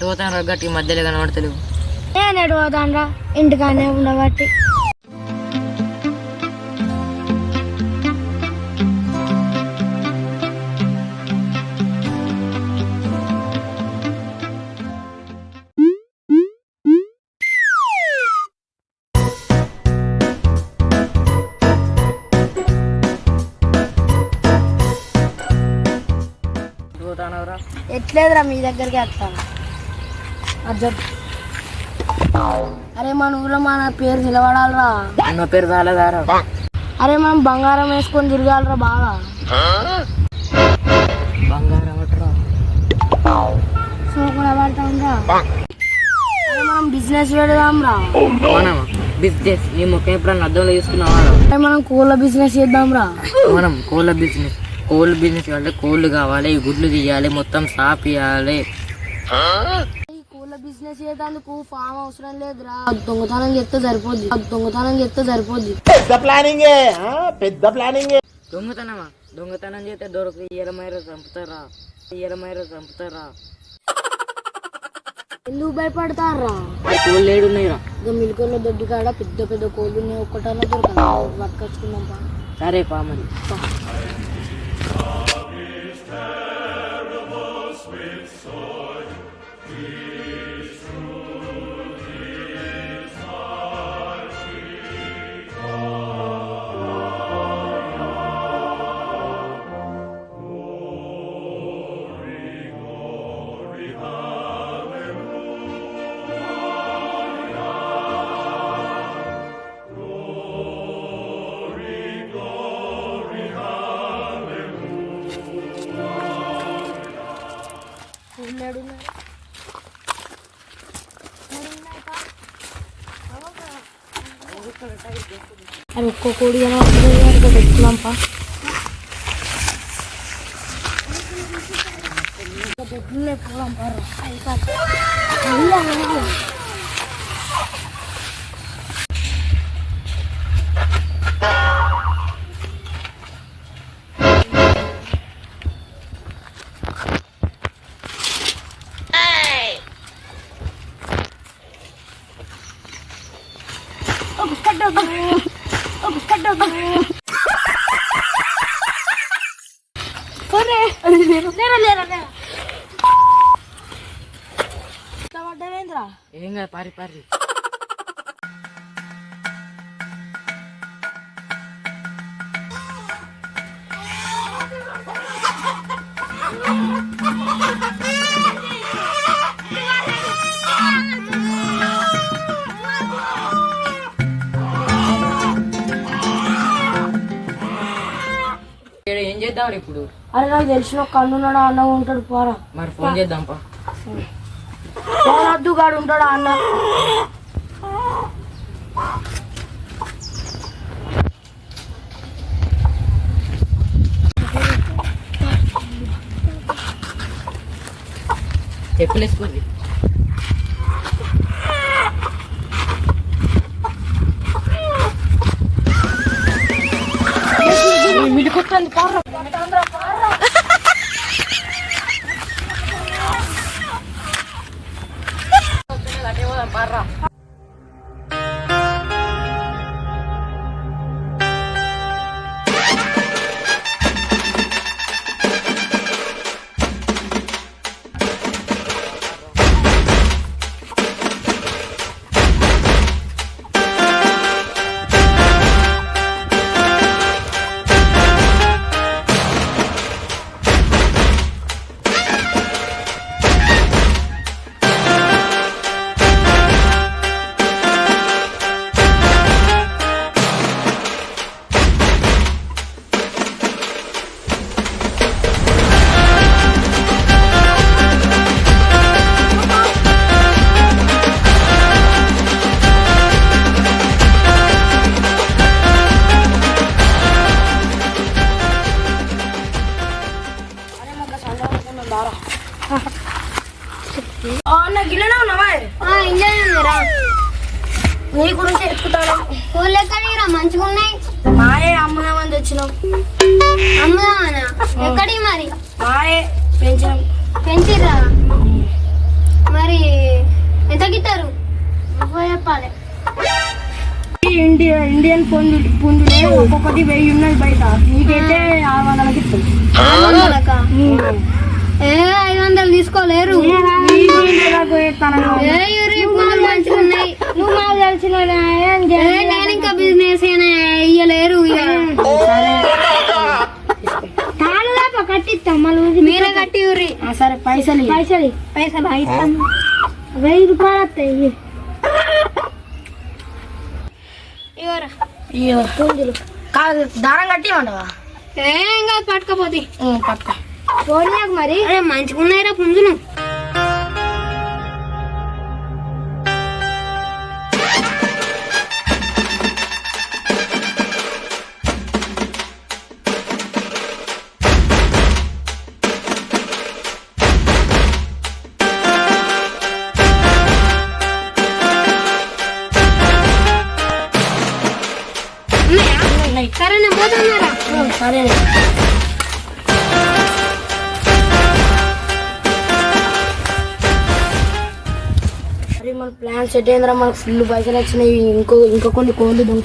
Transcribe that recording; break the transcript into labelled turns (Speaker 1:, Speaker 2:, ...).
Speaker 1: పోతాను గట్టి మధ్యలో కనబడతలేవు.
Speaker 2: నేను ఎటు పోతాను ఇంటికానే ఉండబట్టి. ఎట్లేదురా మీ దగ్గరికి వస్తాను అర్జెంట్. అరే మన ఊళ్ళో మన పేరు నిలబడాలరా.
Speaker 1: అన్న పేరు రాలేదారా?
Speaker 2: అరే మనం బంగారం వేసుకొని తిరగాలరా బాగా.
Speaker 1: బంగారం
Speaker 2: కూడా పడతాంరా. అరే మనం బిజినెస్ పెడదాం రా.
Speaker 1: మనం బిజినెస్ నీ ముఖం ఎప్పుడన్నా అద్దంలో తీసుకున్నావా?
Speaker 2: అరే మనం కోళ్ళ బిజినెస్ చేద్దాం రా.
Speaker 1: మనం కోళ్ళ బిజినెస్ అంటే కోళ్ళు కావాలి, గుడ్లు తీయాలి, మొత్తం సాప్ ఇవ్వాలి.
Speaker 2: కోళ్ళ బిజినెస్ చేయడానికి ఫామ్ అవసరం లేదురా. దొంగతనం చేస్తే సరిపోద్ది.
Speaker 1: పెద్ద ప్లానింగ్. దొంగతనం చేస్తే దొరకు ఎరమైరా చంపుతారా.
Speaker 2: ఎందుకు భయపడతారా?
Speaker 1: కోళ్ళు ఏడున్నాయిరా?
Speaker 2: ఇక మిల్కోళ్ళ దొడ్డి కాడ పెద్ద పెద్ద కోళ్ళు ఉన్నాయి. ఒక్కటన్నా దొరకదు, పట్టుకొచ్చుకుందాం పా.
Speaker 1: సరే పా మరి.
Speaker 2: అది ఒక్క కోడి పెట్టుకున్నాంపా.
Speaker 1: ఏం కాదు పారి. ఏం చేద్దాం ఇప్పుడు?
Speaker 2: అరే నాకు తెలిసిన కన్నున్నాడు అన్న ఉంటాడు పోరా.
Speaker 1: మరి ఫోన్ చేద్దాం పా.
Speaker 2: వద్దు గాడు ఉంటాడు అన్న.
Speaker 1: చెప్పులేసుకోండి.
Speaker 2: మిడికొట్టండి పారా.
Speaker 1: పారా.
Speaker 2: గిన్నెనే ఉన్నావా? ఇంజన్ ఉందిరా. నీ గురించి ఎక్కుతాను. పూలు ఎక్కడిరా మంచిగా ఉన్నాయి. మాయే అమ్ముదామని తెచ్చినాం. అమ్ముదామనా? ఎక్కడి మరి? మాయే పెంచిరా. మరి ఎంతకి ఇస్తారు? చెప్పాలి.
Speaker 3: ఇండియన్ పుంజులే ఒక్కొక్కటి 1000 ఉన్నది బయట, నీకైతే 600కి ఇస్తాం.
Speaker 2: 600కా? 500 తీసుకోలేరు. మంచిగా ఉన్నాయి.
Speaker 3: నువ్వు మాకు తెలిసిన
Speaker 2: నేను ఇంకా బిజినెస్ ఇయ్యలేరు.
Speaker 3: కట్టిస్తాం మళ్ళీ,
Speaker 2: మీరే కట్టి ఊరి.
Speaker 3: సరే పైసలు 1000 రూపాయలు వస్తాయి. పుంజులు కాదు, దారం కట్టి ఉండవా?
Speaker 2: ఏం కాదు, పట్టుకపోతే
Speaker 3: పట్టుకో.
Speaker 2: పోనీకు మరి. మంచిగా ఉన్నాయిరా పుంజులు. సరే నేను పోతున్నారా?
Speaker 3: సరే మన ప్లాన్ సెట్ అయిందిరా, మనకు ఫుల్ పైసలు వచ్చినాయి. ఇంకో కొన్ని కోళ్ళు దొంగ